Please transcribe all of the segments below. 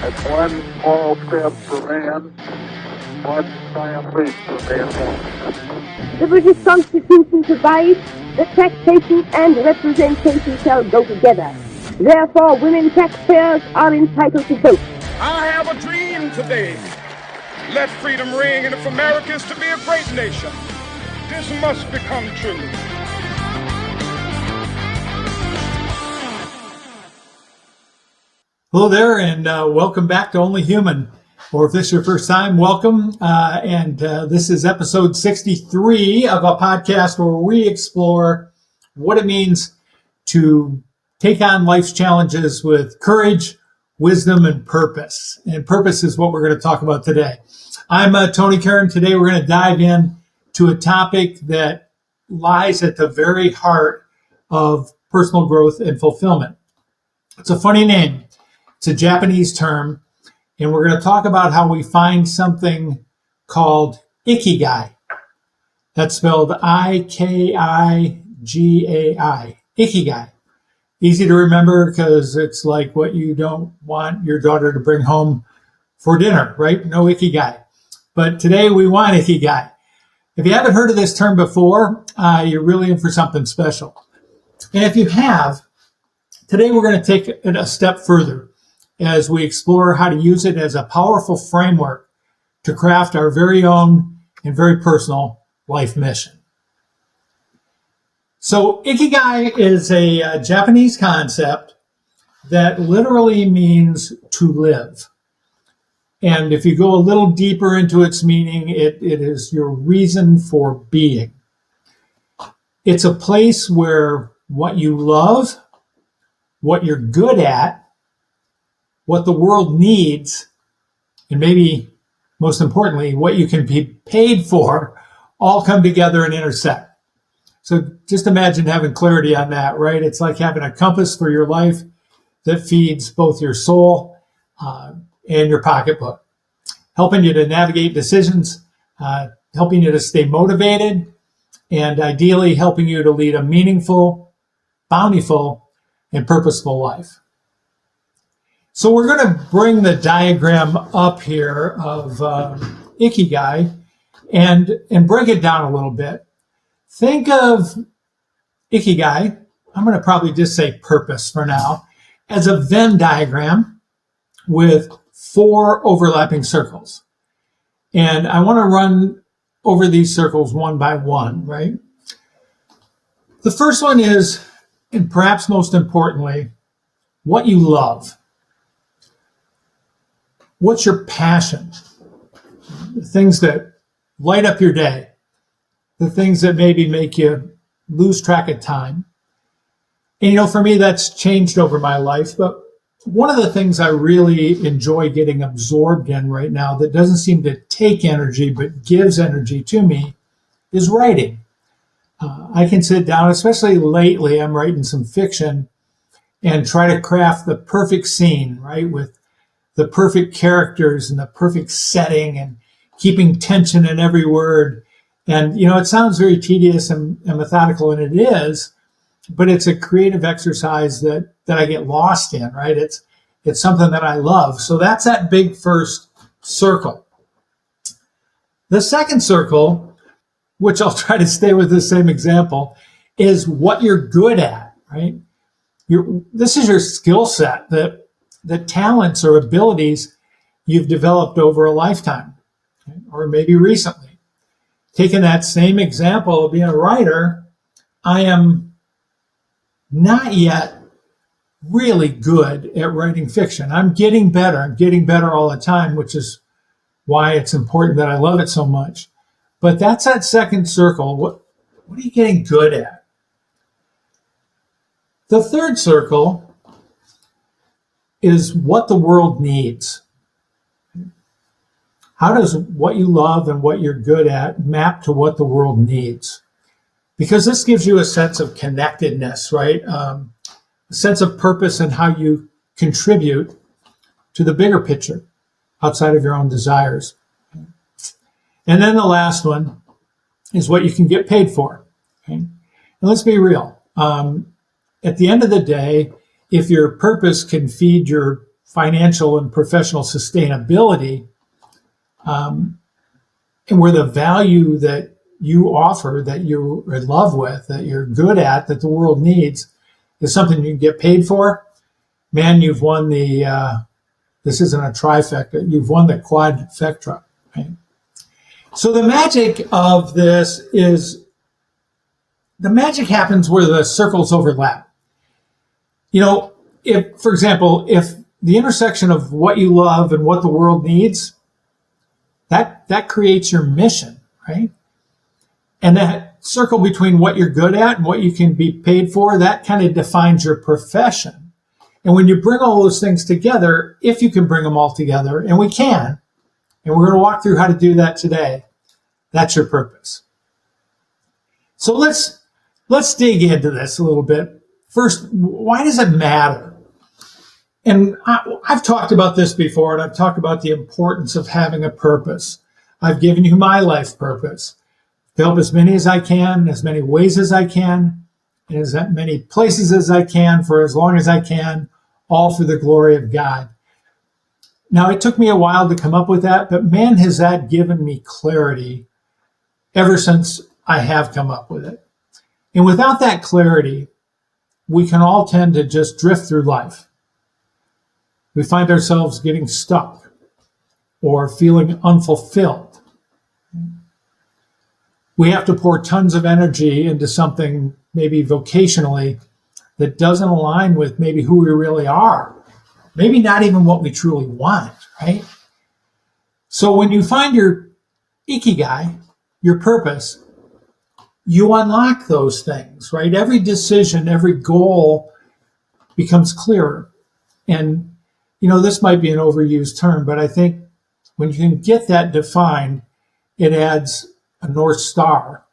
That's one small step for man, one giant leap for mankind. The British Constitution provides that taxation and representation shall go together. Therefore, women taxpayers are entitled to vote. I have a dream today. Let freedom ring, and if America is to be a great nation, this must become true. Hello there, and welcome back to Only Human. Or if this is your first time, welcome. This is episode 63 of a podcast where we explore what it means to take on life's challenges with courage, wisdom, and purpose. And purpose is what we're going to talk about today. I'm Tonykern. Today we're going to dive in to a topic that lies at the very heart of personal growth and fulfillment. It's a funny name. It's a Japanese term, and we're going to talk about how we find something called Ikigai. That's spelled Ikigai. Ikigai. Easy to remember because it's like what you don't want your daughter to bring home for dinner, right? No Ikigai. But today we want Ikigai. If you haven't heard of this term before, you're really in for something special. And if you have, today we're going to take it a step further as we explore how to use it as a powerful framework to craft our very own and very personal life mission. So Ikigai is a Japanese concept that literally means to live. And if you go a little deeper into its meaning, it is your reason for being. It's a place where what you love, what you're good at, what the world needs, and maybe most importantly, what you can be paid for, all come together and intersect. So just imagine having clarity on that, right? It's like having a compass for your life that feeds both your soul and your pocketbook, helping you to navigate decisions, helping you to stay motivated, and ideally helping you to lead a meaningful, bountiful, and purposeful life. So we're going to bring the diagram up here of Ikigai and break it down a little bit. Think of Ikigai, I'm going to probably just say purpose for now, as a Venn diagram with 4 overlapping circles. And I want to run over these circles one by one, right? The first one is, and perhaps most importantly, what you love. What's your passion? The things that light up your day, the things that maybe make you lose track of time. And for me, that's changed over my life. But one of the things I really enjoy getting absorbed in right now that doesn't seem to take energy, but gives energy to me is writing. I can sit down, especially lately, I'm writing some fiction and try to craft the perfect scene, right? With the perfect characters and the perfect setting and keeping tension in every word. And, it sounds very tedious and methodical, and it is, but it's a creative exercise that I get lost in, right? It's something that I love. So that's that big first circle. The second circle, which I'll try to stay with the same example, is what you're good at, right? This is your skill set, the talents or abilities you've developed over a lifetime, right? Or maybe recently. Taking that same example of being a writer, I am not yet really good at writing fiction. I'm getting better. I'm getting better all the time, which is why it's important that I love it so much. But that's that second circle. What are you getting good at? The third circle is what the world needs. How does what you love and what you're good at map to what the world needs? Because this gives you a sense of connectedness, right? A sense of purpose and how you contribute to the bigger picture outside of your own desires. And then the last one is what you can get paid for. Okay? And let's be real. At the end of the day, if your purpose can feed your financial and professional sustainability, and where the value that you offer, that you're in love with, that you're good at, that the world needs, is something you can get paid for, man, you've won the, this isn't a trifecta, you've won the quadfecta. Right? So the magic of this is, the magic happens where the circles overlap. You know, if, for example, if the intersection of what you love and what the world needs, that creates your mission, right? And that circle between what you're good at and what you can be paid for, that kind of defines your profession. And when you bring all those things together, if you can bring them all together, and we can, and we're going to walk through how to do that today, that's your purpose. So let's dig into this a little bit. First, why does it matter? And I've talked about this before, and I've talked about the importance of having a purpose. I've given you my life purpose. To help as many as I can, as many ways as I can, in as many places as I can, for as long as I can, all for the glory of God. Now, it took me a while to come up with that, but man, has that given me clarity ever since I have come up with it. And without that clarity, we can all tend to just drift through life. We find ourselves getting stuck or feeling unfulfilled. We have to pour tons of energy into something, maybe vocationally, that doesn't align with maybe who we really are. Maybe not even what we truly want, right? So when you find your Ikigai, your purpose, you unlock those things, right? Every decision, every goal becomes clearer. And, you know, this might be an overused term, but I think when you can get that defined, it adds a North Star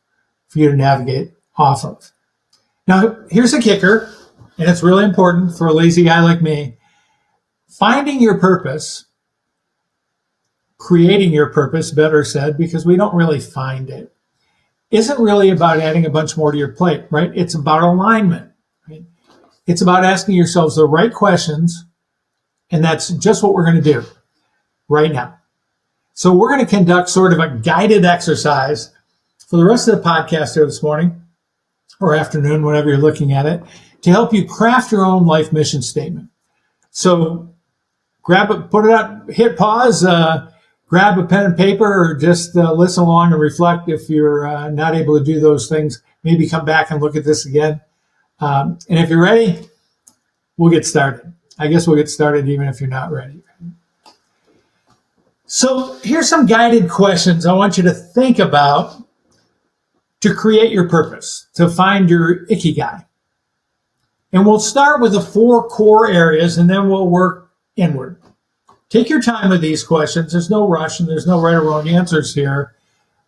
for you to navigate off of. Now, here's a kicker, and it's really important for a lazy guy like me. Finding your purpose, creating your purpose, better said, because we don't really find it, isn't really about adding a bunch more to your plate, right? It's about alignment, right? It's about asking yourselves the right questions, and that's just what we're going to do right now. So we're going to conduct sort of a guided exercise for the rest of the podcast here this morning or afternoon, whenever you're looking at it, to help you craft your own life mission statement. So grab it, put it up, hit pause, grab a pen and paper, or just listen along and reflect. If you're not able to do those things, maybe come back and look at this again. And if you're ready, we'll get started. I guess we'll get started even if you're not ready. So here's some guided questions I want you to think about to create your purpose, to find your Ikigai. And we'll start with the 4 core areas, and then we'll work inward. Take your time with these questions. There's no rush, and there's no right or wrong answers here.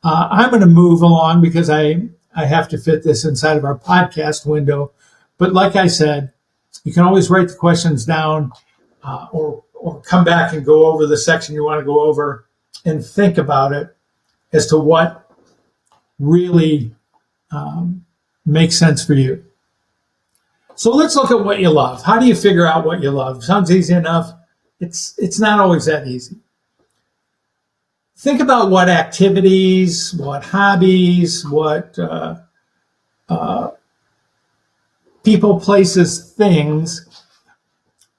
I'm going to move along because I have to fit this inside of our podcast window. But like I said, you can always write the questions down or come back and go over the section you want to go over and think about it as to what really makes sense for you. So let's look at what you love. How do you figure out what you love? Sounds easy enough. It's not always that easy. Think about what activities, what hobbies, what people, places, things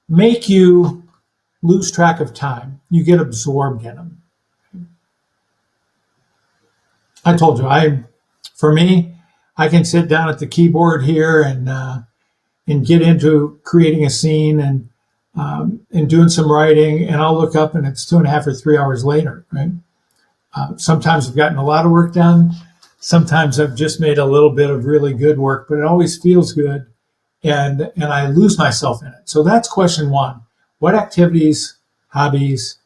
make you lose track of time. You get absorbed in them. I told you, for me, I can sit down at the keyboard here and get into creating a scene and doing some writing, and I'll look up and it's 2.5 or 3 hours later, right? Sometimes I've gotten a lot of work done. Sometimes I've just made a little bit of really good work, but it always feels good, and I lose myself in it. So that's question 1. What activities, hobbies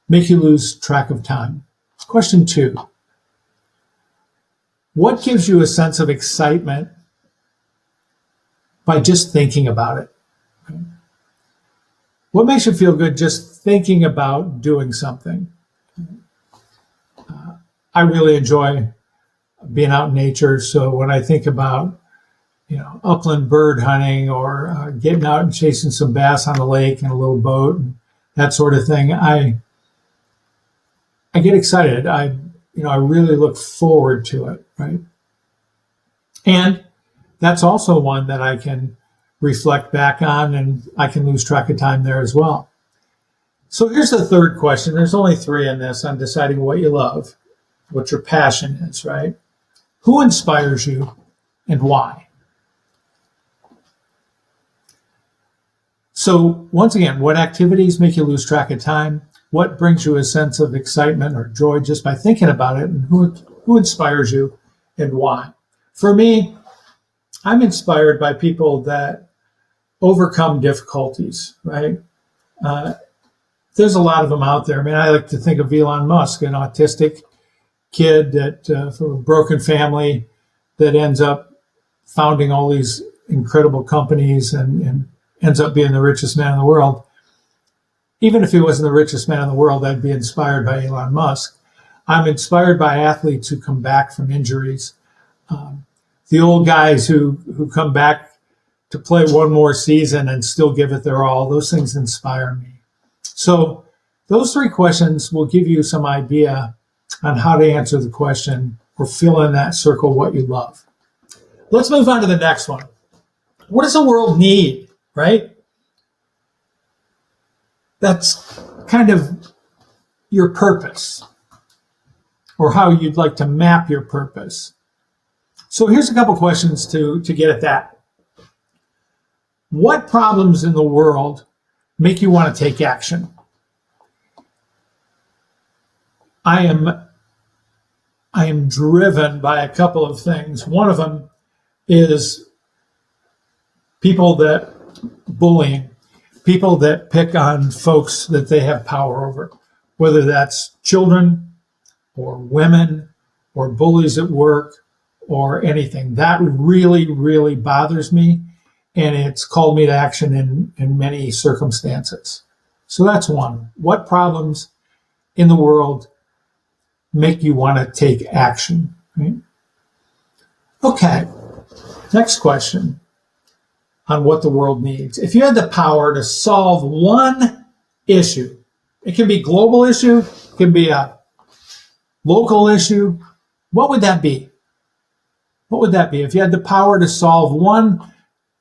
make you lose track of time? Question 2. What gives you a sense of excitement by just thinking about it? What makes you feel good just thinking about doing something? I really enjoy being out in nature. So when I think about, upland bird hunting or getting out and chasing some bass on the lake in a little boat and that sort of thing, I get excited. I really look forward to it, right? And that's also one that I can reflect back on, and I can lose track of time there as well. So here's the third question. There's only 3 in this on deciding what you love, what your passion is, right? Who inspires you and why? So once again, what activities make you lose track of time? What brings you a sense of excitement or joy just by thinking about it? And who inspires you and why? For me, I'm inspired by people that overcome difficulties, right? There's a lot of them out there. I mean, I like to think of Elon Musk, an autistic kid that from a broken family that ends up founding all these incredible companies and ends up being the richest man in the world. Even if he wasn't the richest man in the world, I'd be inspired by Elon Musk. I'm inspired by athletes who come back from injuries. The old guys who come back to play one more season and still give it their all, those things inspire me. So those 3 questions will give you some idea on how to answer the question or fill in that circle what you love. Let's move on to the next one. What does the world need, right? That's kind of your purpose, or how you'd like to map your purpose. So here's a couple questions to get at that. What problems in the world make you want to take action? I am driven by a couple of things. One of them is people that bullying, people that pick on folks that they have power over, whether that's children or women or bullies at work or anything. That really, really bothers me, and it's called me to action in many circumstances. So that's one. What problems in the world make you want to take action? Right? Okay, next question on what the world needs. If you had the power to solve one issue, it can be a global issue, it can be a local issue, what would that be? What would that be? If you had the power to solve one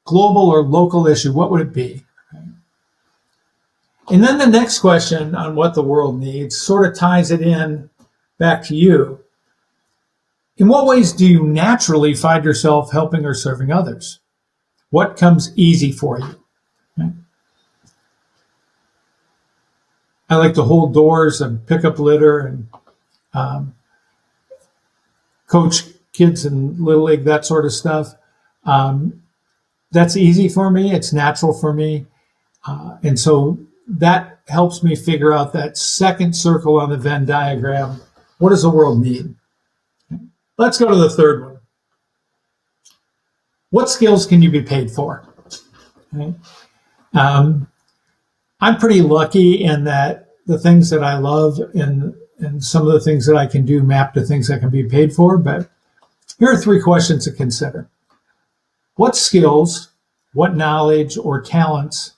global or local issue, what would it be? And then the next question on what the world needs sort of ties it in back to you. In what ways do you naturally find yourself helping or serving others? What comes easy for you? Okay. I like to hold doors and pick up litter and coach kids in Little League, that sort of stuff. That's easy for me. It's natural for me. And so that helps me figure out that second circle on the Venn diagram. What does the world need? Let's go to the third one. What skills can you be paid for? Okay. I'm pretty lucky in that the things that I love and some of the things that I can do map to things I can be paid for. But here are 3 questions to consider. What skills, what knowledge or talents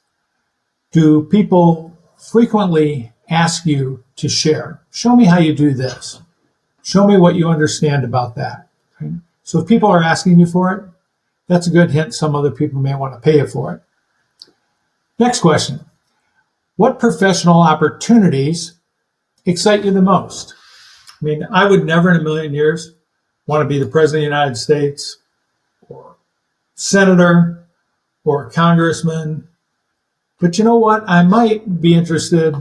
do people frequently ask you to share? Show me how you do this. Show me what you understand about that. Okay? So if people are asking you for it, that's a good hint some other people may want to pay you for it. Next question. What professional opportunities excite you the most? I mean, I would never in a million years want to be the President of the United States or senator or congressman. But you know what? I might be interested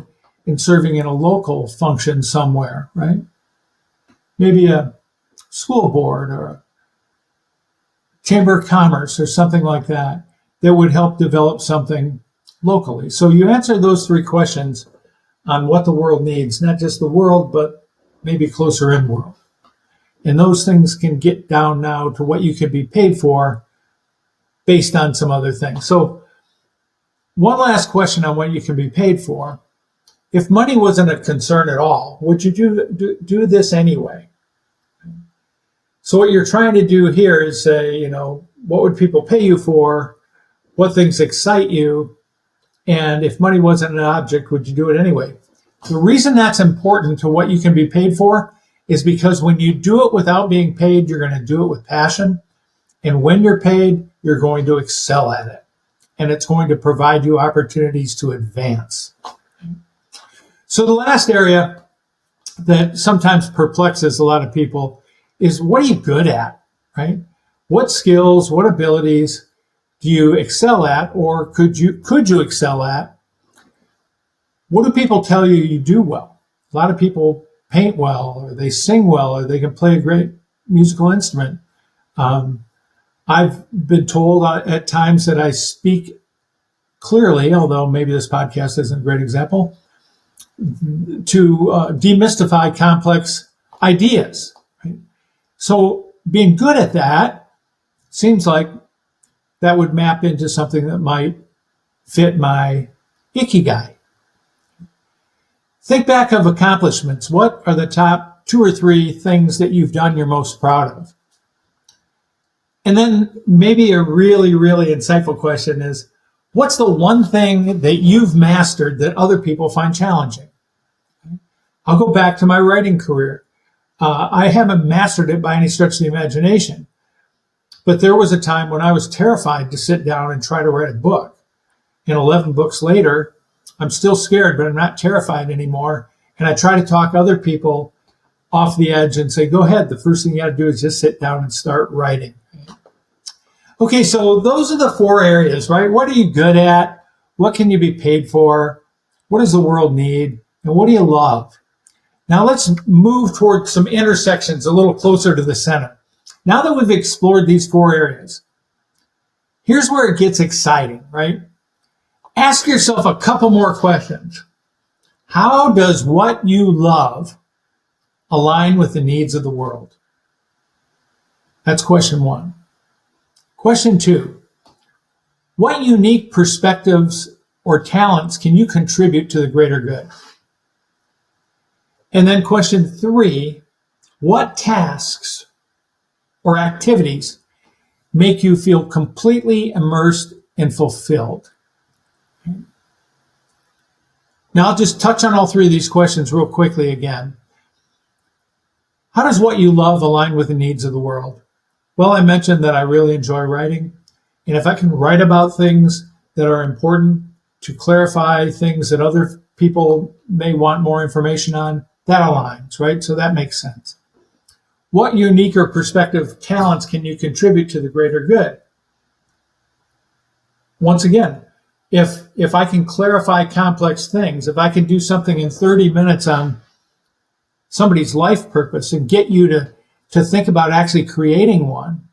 in serving in a local function somewhere, right? Maybe a school board or a chamber of commerce or something like that that would help develop something locally. So you answer those 3 questions on what the world needs, not just the world, but maybe closer in world. And those things can get down now to what you could be paid for based on some other things. So one last question on what you can be paid for. If money wasn't a concern at all, would you do this anyway? So what you're trying to do here is say, you know, what would people pay you for? What things excite you? And if money wasn't an object, would you do it anyway? The reason that's important to what you can be paid for is because when you do it without being paid, you're going to do it with passion. And when you're paid, you're going to excel at it. And it's going to provide you opportunities to advance. So the last area that sometimes perplexes a lot of people is, what are you good at, right? What skills, what abilities do you excel at, or could you excel at? What do people tell you you do well? A lot of people paint well, or they sing well, or they can play a great musical instrument. I've been told at times that I speak clearly, although maybe this podcast isn't a great example, to demystify complex ideas. Right? So being good at that seems like that would map into something that might fit my Ikigai. Think back of accomplishments. What are the top 2 or 3 things that you've done you're most proud of? And then maybe a really, really insightful question is, what's the one thing that you've mastered that other people find challenging? I'll go back to my writing career. I haven't mastered it by any stretch of the imagination. But there was a time when I was terrified to sit down and try to write a book. And 11 books later, I'm still scared, but I'm not terrified anymore. And I try to talk other people off the edge and say, go ahead. The first thing you got to do is just sit down and start writing. Okay, so those are the 4 areas, right? What are you good at? What can you be paid for? What does the world need? And what do you love? Now let's move toward some intersections a little closer to the center. Now that we've explored these 4 areas, here's where it gets exciting, right? Ask yourself a couple more questions. How does what you love align with the needs of the world? That's question 1. Question 2, what unique perspectives or talents can you contribute to the greater good? And then question 3, what tasks or activities make you feel completely immersed and fulfilled? Now I'll just touch on all 3 of these questions real quickly again. How does what you love align with the needs of the world? Well, I mentioned that I really enjoy writing. And if I can write about things that are important to clarify things that other people may want more information on, that aligns, right? So that makes sense. What unique or perspective talents can you contribute to the greater good? Once again, if I can clarify complex things, if I can do something in 30 minutes on somebody's life purpose and get you to think about actually creating one,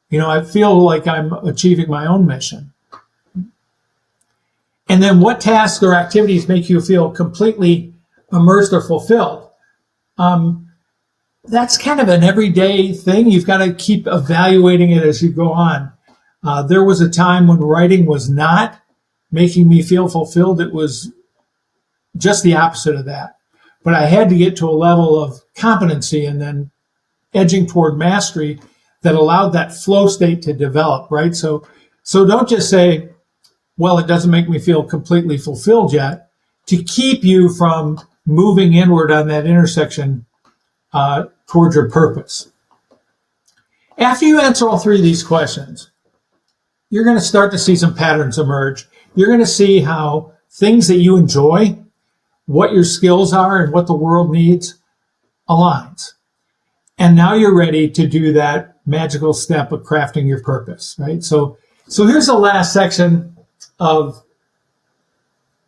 you know, I feel like I'm achieving my own mission. And then what tasks or activities make you feel completely immersed or fulfilled? That's kind of an everyday thing. You've got to keep evaluating it as you go on. There was a time when writing was not making me feel fulfilled. It was just the opposite of that. But I had to get to a level of competency and then edging toward mastery that allowed that flow state to develop, right? So don't just say, well, it doesn't make me feel completely fulfilled yet, to keep you from moving inward on that intersection towards your purpose. After you answer all 3 of these questions, you're going to start to see some patterns emerge. You're going to see how things that you enjoy, what your skills are, and what the world needs aligns. And now you're ready to do that magical step of crafting your purpose, right? So here's the last section of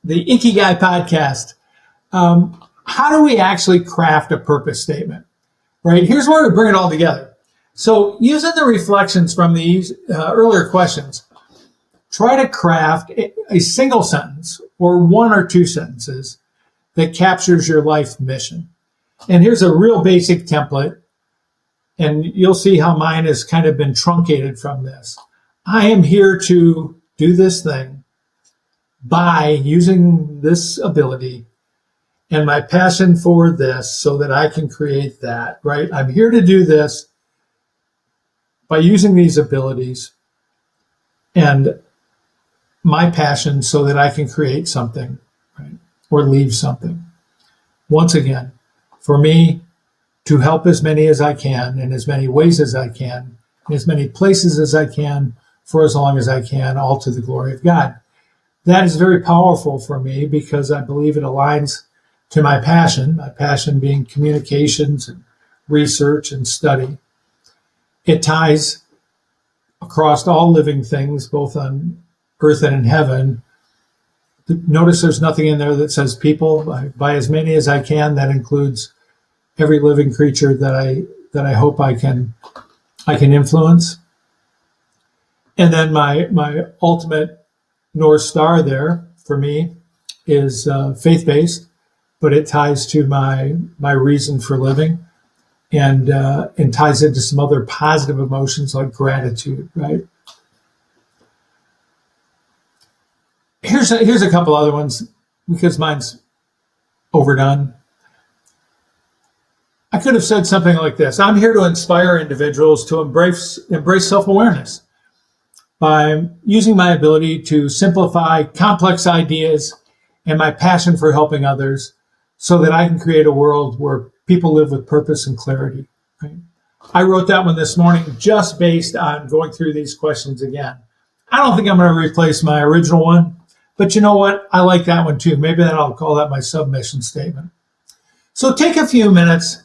the Ikigai podcast. How do we actually craft a purpose statement, right? Here's where we bring it all together. So using the reflections from these earlier questions, try to craft a single sentence or 1 or 2 sentences that captures your life mission. And here's a real basic template. And you'll see how mine has kind of been truncated from this. I am here to do this thing by using this ability and my passion for this so that I can create that, right? I'm here to do this by using these abilities and my passion so that I can create something, right, or leave something. Once again, for me to help as many as I can in as many ways as I can, in as many places as I can, for as long as I can, all to the glory of God. That is very powerful for me because I believe it aligns to my passion being communications and research and study. It ties across all living things, both on earth and in heaven. Notice there's nothing in there that says people. By as many as I can, that includes every living creature that I hope I can influence. And then my ultimate North Star there for me is faith-based, but it ties to my reason for living and ties into some other positive emotions like gratitude, right? Here's a couple other ones because mine's overdone. I could have said something like this. I'm here to inspire individuals to embrace self-awareness by using my ability to simplify complex ideas and my passion for helping others so that I can create a world where people live with purpose and clarity. Right? I wrote that one this morning just based on going through these questions again. I don't think I'm going to replace my original one, but you know what? I like that one too. Maybe I'll call that my submission statement. So take a few minutes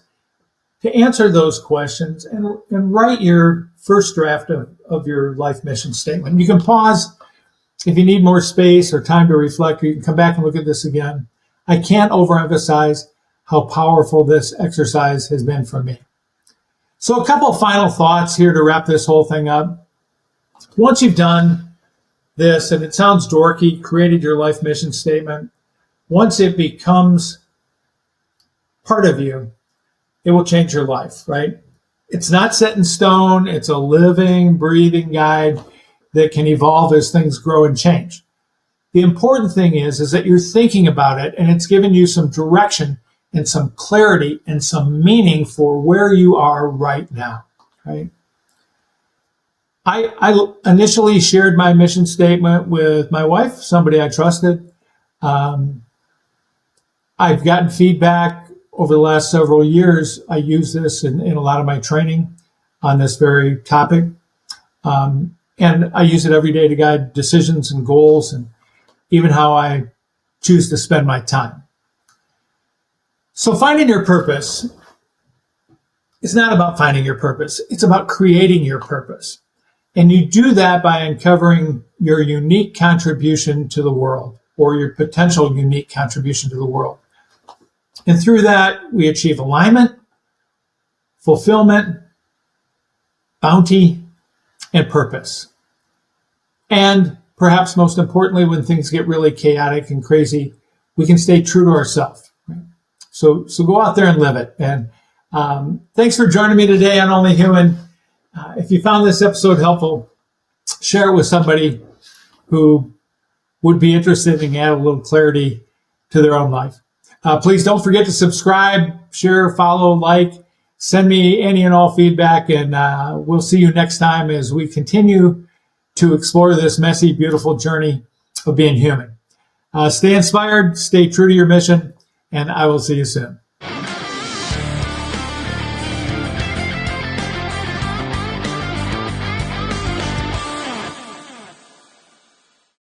to answer those questions and write your first draft of your life mission statement. You can pause if you need more space or time to reflect, or you can come back and look at this again. I can't overemphasize how powerful this exercise has been for me. So a couple of final thoughts here to wrap this whole thing up. Once you've done this, and it sounds dorky, created your life mission statement, once it becomes part of you, it will change your life, right? It's not set in stone. It's a living, breathing guide that can evolve as things grow and change. The important thing is that you're thinking about it and it's given you some direction and some clarity and some meaning for where you are right now, right? I initially shared my mission statement with my wife, somebody I trusted. I've gotten feedback over the last several years. I use this in a lot of my training on this very topic. And I use it every day to guide decisions and goals and even how I choose to spend my time. So finding your purpose is not about finding your purpose. It's about creating your purpose. And you do that by uncovering your unique contribution to the world or your potential unique contribution to the world. And through that, we achieve alignment, fulfillment, bounty, and purpose. And perhaps most importantly, when things get really chaotic and crazy, we can stay true to ourselves. Right? So go out there and live it. And thanks for joining me today on Only Human. If you found this episode helpful, share it with somebody who would be interested in adding a little clarity to their own life. Please don't forget to subscribe, share, follow, like, send me any and all feedback, and we'll see you next time as we continue to explore this messy, beautiful journey of being human. Stay inspired, stay true to your mission, and I will see you soon.